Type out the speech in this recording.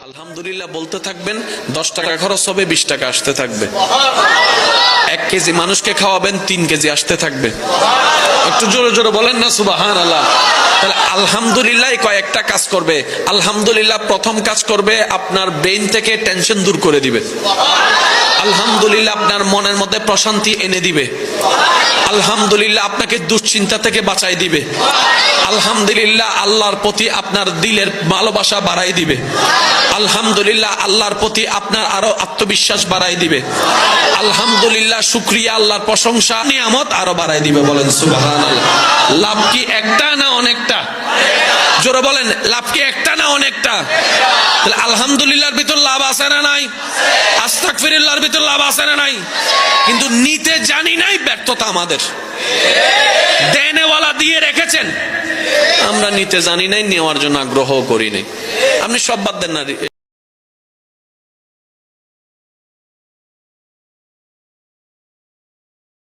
আলহামদুলিল্লাহ বলতে থাকবেন, 10 টাকা খরচ হবে, 20 টাকা আসতে থাকবে। 1 কেজি মানুষকে খাওয়াবেন, 3 কেজি আসতে থাকবে। একটু জোরে জোরে বলেন না সুবহানাল্লাহ। তাহলে আলহামদুলিল্লাহ কয়েকটা কাজ করবে। আলহামদুলিল্লাহ প্রথম কাজ করবে, আপনার ব্রেইন থেকে টেনশন দূর করে দিবে। আলহামদুলিল্লাহ আপনার মনের মধ্যে প্রশান্তি এনে দিবে। আলহামদুলিল্লাহ আপনাকে দুশ্চিন্তা থেকে বাঁচাই দিবে। আলহামদুলিল্লাহ আল্লাহর প্রতি আপনার দিলের ভালোবাসা বাড়াই দিবে। আলহামদুলিল্লাহ আল্লাহর প্রতি আপনার আরো আত্মবিশ্বাস বাড়াই দিবে। আলহামদুলিল্লাহ শুকরিয়া, আল্লাহর প্রশংসা, নিয়ামত আরো বাড়াই দিবে। বলেন সুবহানাল্লাহ। লাভ কি একটা না অনেকটা? জোরে বলেন, লাভ কি একটা না অনেকটা? তাহলে আলহামদুলিল্লাহর ভিতর লাভ আছে না নাই? আস্তাগফিরুল্লাহর ভিতর লাভ আছে না নাই? কিন্তু নিতে জানি নাই, ব্যর্থতা আমাদের। দেনেওয়ালা দিয়ে রেখেছেন, আমরা নিতে জানি নাই, নেওয়ার জন্য আগ্রহ করি নাই। আপনি সব বাদ দেন না।